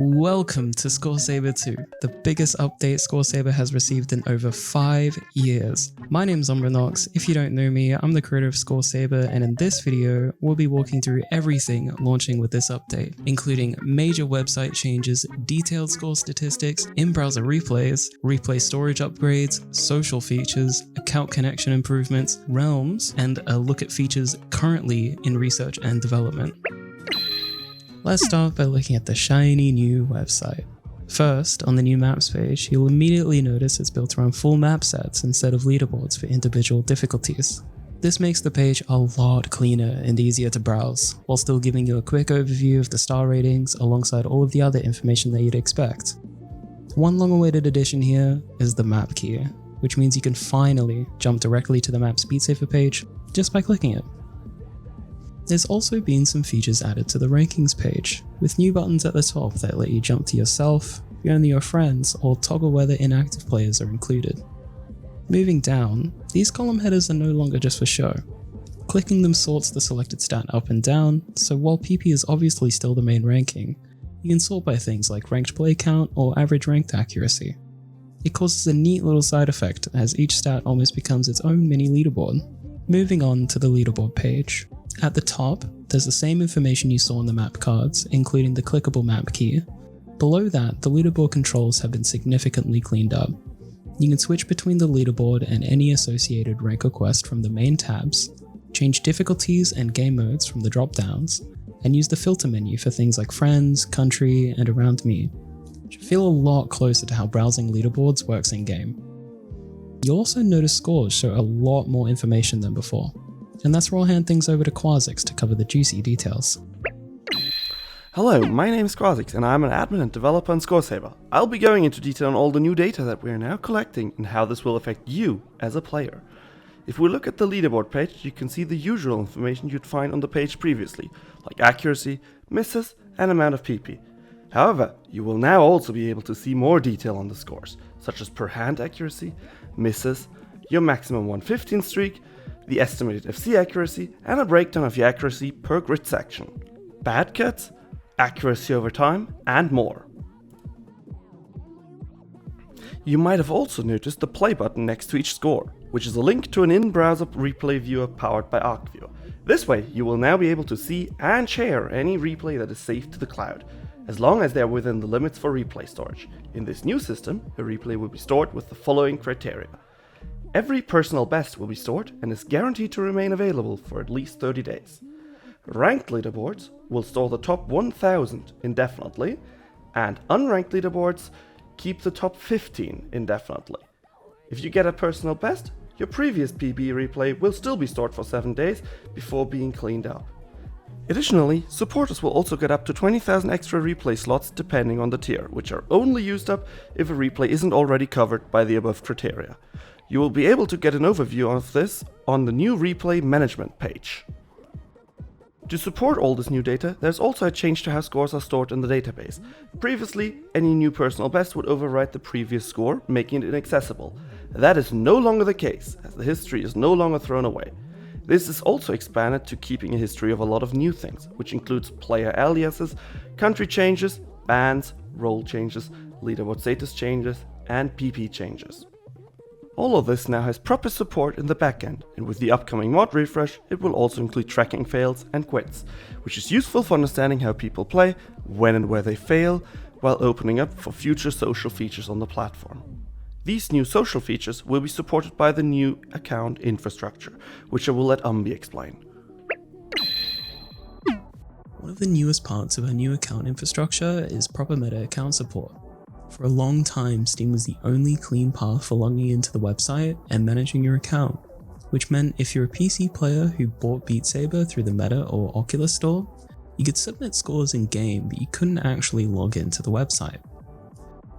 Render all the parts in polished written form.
Welcome to ScoreSaber 2, the biggest update ScoreSaber has received in over 5 years. My name is Umbranox. If you don't know me, I'm the creator of ScoreSaber, and in this video, we'll be walking through everything launching with this update, including major website changes, detailed score statistics, in-browser replays, replay storage upgrades, social features, account connection improvements, realms, and a look at features currently in research and development. Let's start by looking at the shiny new website. First, on the new maps page, you'll immediately notice it's built around full map sets instead of leaderboards for individual difficulties. This makes the page a lot cleaner and easier to browse, while still giving you a quick overview of the star ratings alongside all of the other information that you'd expect. One long-awaited addition here is the map key, which means you can finally jump directly to the map's SpeedSaver page just by clicking it. There's also been some features added to the rankings page, with new buttons at the top that let you jump to yourself, only your friends, or toggle whether inactive players are included. Moving down, these column headers are no longer just for show. Clicking them sorts the selected stat up and down, so while PP is obviously still the main ranking, you can sort by things like ranked play count or average ranked accuracy. It causes a neat little side effect as each stat almost becomes its own mini leaderboard. Moving on to the leaderboard page. At the top, there's the same information you saw in the map cards, including the clickable map key. Below that, the leaderboard controls have been significantly cleaned up. You can switch between the leaderboard and any associated rank or quest from the main tabs, change difficulties and game modes from the drop-downs, and use the filter menu for things like friends, country, and around me, which feel a lot closer to how browsing leaderboards works in-game. You'll also notice scores show a lot more information than before. And that's where I'll hand things over to Qwasyx to cover the juicy details. Hello, my name is Qwasyx and I'm an admin and developer on ScoreSaber. I'll be going into detail on all the new data that we are now collecting and how this will affect you as a player. If we look at the leaderboard page, you can see the usual information you'd find on the page previously, like accuracy, misses, and amount of PP. However, you will now also be able to see more detail on the scores, such as per hand accuracy, misses, your maximum 115 streak, the estimated FC accuracy, and a breakdown of your accuracy per grid section, bad cuts, accuracy over time, and more. You might have also noticed the play button next to each score, which is a link to an in-browser replay viewer powered by ArcViewer. This way, you will now be able to see and share any replay that is saved to the cloud, as long as they are within the limits for replay storage. In this new system, a replay will be stored with the following criteria. Every personal best will be stored and is guaranteed to remain available for at least 30 days. Ranked leaderboards will store the top 1000 indefinitely, and unranked leaderboards keep the top 15 indefinitely. If you get a personal best, your previous PB replay will still be stored for 7 days before being cleaned up. Additionally, supporters will also get up to 20,000 extra replay slots depending on the tier, which are only used up if a replay isn't already covered by the above criteria. You will be able to get an overview of this on the new replay management page. To support all this new data, there's also a change to how scores are stored in the database. Previously, any new personal best would overwrite the previous score, making it inaccessible. That is no longer the case, as the history is no longer thrown away. This is also expanded to keeping a history of a lot of new things, which includes player aliases, country changes, bans, role changes, leaderboard status changes, and PP changes. All of this now has proper support in the backend, and with the upcoming mod refresh, it will also include tracking fails and quits, which is useful for understanding how people play, when and where they fail, while opening up for future social features on the platform. These new social features will be supported by the new account infrastructure, which I will let Umbi explain. One of the newest parts of our new account infrastructure is proper meta account support. For a long time, Steam was the only clean path for logging into the website and managing your account, which meant if you're a PC player who bought Beat Saber through the Meta or Oculus store, you could submit scores in-game, but you couldn't actually log into the website.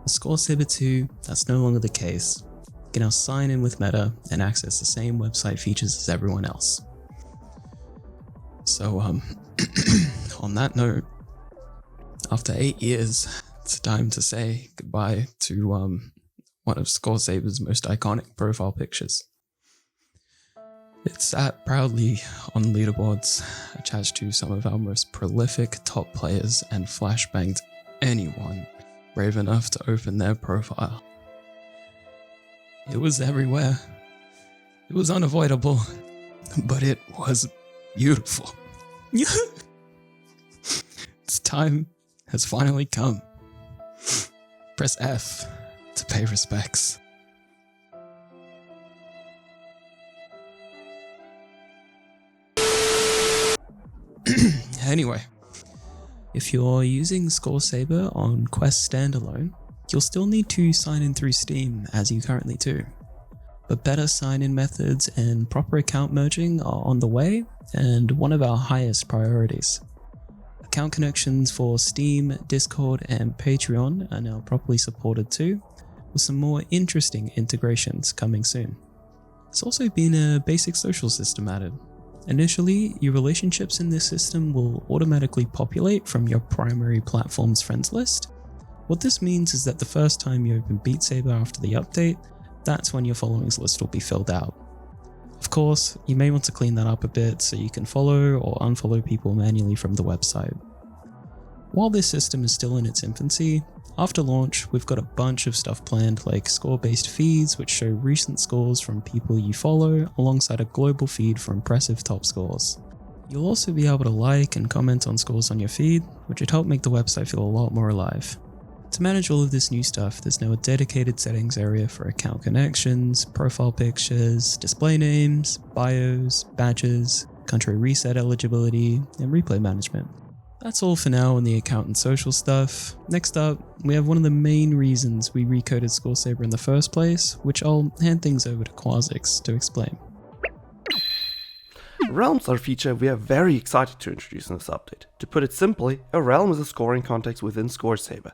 With ScoreSaber 2, that's no longer the case. You can now sign in with Meta and access the same website features as everyone else. So, on that note, after 8 years, it's time to say goodbye to one of ScoreSaber's most iconic profile pictures. It's sat proudly on leaderboards, attached to some of our most prolific top players and flashbanged anyone brave enough to open their profile. It was everywhere. It was unavoidable, but it was beautiful. Its time has finally come. Press F to pay respects. Anyway, if you're using ScoreSaber on Quest standalone, you'll still need to sign in through Steam as you currently do. But better sign-in methods and proper account merging are on the way and one of our highest priorities. Account connections for Steam, Discord, and Patreon are now properly supported too, with some more interesting integrations coming soon. There's also been a basic social system added. Initially, your relationships in this system will automatically populate from your primary platform's friends list. What this means is that the first time you open Beat Saber after the update, that's when your followings list will be filled out. Of course, you may want to clean that up a bit so you can follow or unfollow people manually from the website. While this system is still in its infancy, after launch, we've got a bunch of stuff planned like score-based feeds which show recent scores from people you follow alongside a global feed for impressive top scores. You'll also be able to like and comment on scores on your feed, which would help make the website feel a lot more alive. To manage all of this new stuff, there's now a dedicated settings area for account connections, profile pictures, display names, bios, badges, country reset eligibility, and replay management. That's all for now on the account and social stuff. Next up, we have one of the main reasons we recoded ScoreSaber in the first place, which I'll hand things over to Qwasyx to explain. Realms are a feature we are very excited to introduce in this update. To put it simply, a realm is a scoring context within ScoreSaber.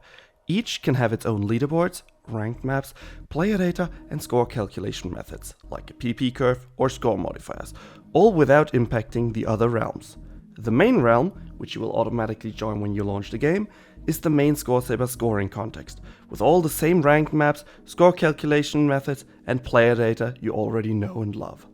Each can have its own leaderboards, ranked maps, player data, and score calculation methods, like a PP curve or score modifiers, all without impacting the other realms. The main realm, which you will automatically join when you launch the game, is the main ScoreSaber scoring context, with all the same ranked maps, score calculation methods, and player data you already know and love.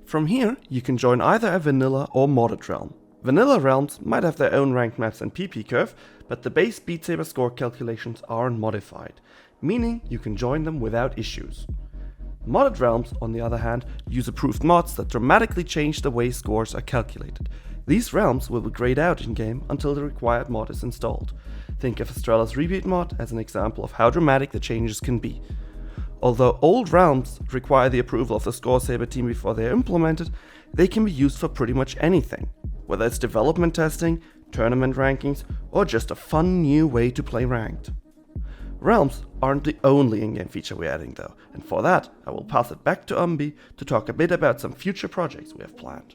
From here, you can join either a vanilla or modded realm. Vanilla realms might have their own ranked maps and PP curve, but the base Beat Saber score calculations aren't modified, meaning you can join them without issues. Modded realms, on the other hand, use approved mods that dramatically change the way scores are calculated. These realms will be grayed out in-game until the required mod is installed. Think of Astralis Rebeat mod as an example of how dramatic the changes can be. Although old realms require the approval of the ScoreSaber team before they are implemented, they can be used for pretty much anything. Whether it's development testing, tournament rankings, or just a fun new way to play ranked. Realms aren't the only in-game feature we're adding though, and for that I will pass it back to Umbi to talk a bit about some future projects we have planned.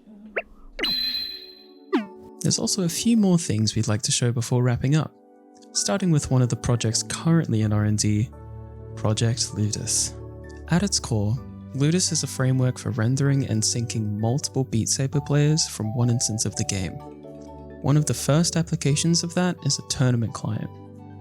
There's also a few more things we'd like to show before wrapping up, starting with one of the projects currently in R&D, Project Ludus. At its core, Ludus is a framework for rendering and syncing multiple Beat Saber players from one instance of the game. One of the first applications of that is a tournament client,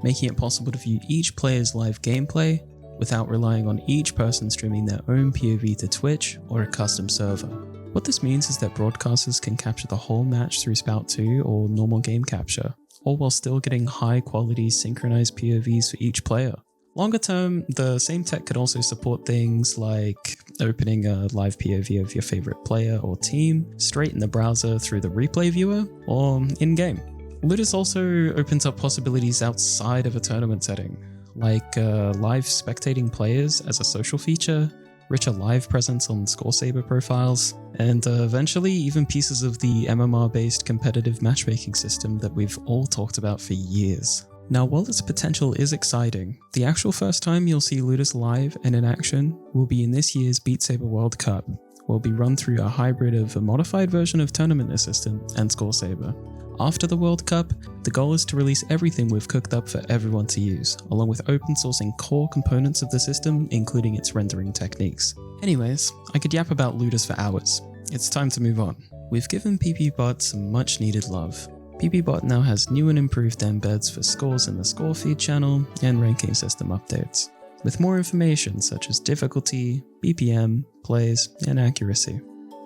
making it possible to view each player's live gameplay without relying on each person streaming their own POV to Twitch or a custom server. What this means is that broadcasters can capture the whole match through Spout 2 or normal game capture, all while still getting high quality synchronized POVs for each player. Longer term, the same tech could also support things like opening a live POV of your favorite player or team straight in the browser through the replay viewer or in-game. Ludus also opens up possibilities outside of a tournament setting, like live spectating players as a social feature, richer live presence on ScoreSaber profiles, and eventually even pieces of the MMR-based competitive matchmaking system that we've all talked about for years. Now, while its potential is exciting, the actual first time you'll see Ludus live and in action will be in this year's Beat Saber World Cup, where it'll be run through a hybrid of a modified version of Tournament Assistant and ScoreSaber. After the World Cup, the goal is to release everything we've cooked up for everyone to use, along with open sourcing core components of the system, including its rendering techniques. Anyways, I could yap about Ludus for hours. It's time to move on. We've given PPBot some much needed love. PPBot now has new and improved embeds for scores in the score feed channel and ranking system updates, with more information such as difficulty, BPM, plays, and accuracy.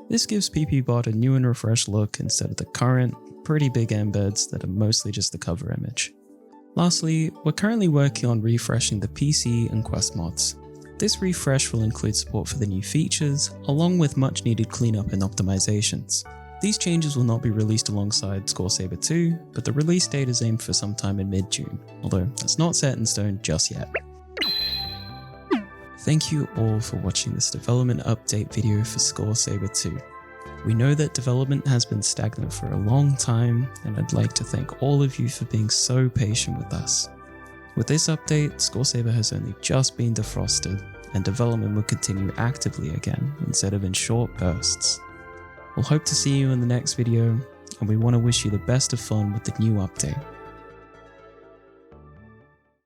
This gives PPBot a new and refreshed look instead of the current, pretty big embeds that are mostly just the cover image. Lastly, we're currently working on refreshing the PC and Quest mods. This refresh will include support for the new features, along with much needed cleanup and optimizations. These changes will not be released alongside ScoreSaber 2, but the release date is aimed for sometime in mid-June, although that's not set in stone just yet. Thank you all for watching this development update video for ScoreSaber 2. We know that development has been stagnant for a long time, and I'd like to thank all of you for being so patient with us. With this update, ScoreSaber has only just been defrosted, and development will continue actively again instead of in short bursts. We'll hope to see you in the next video, and we want to wish you the best of fun with the new update.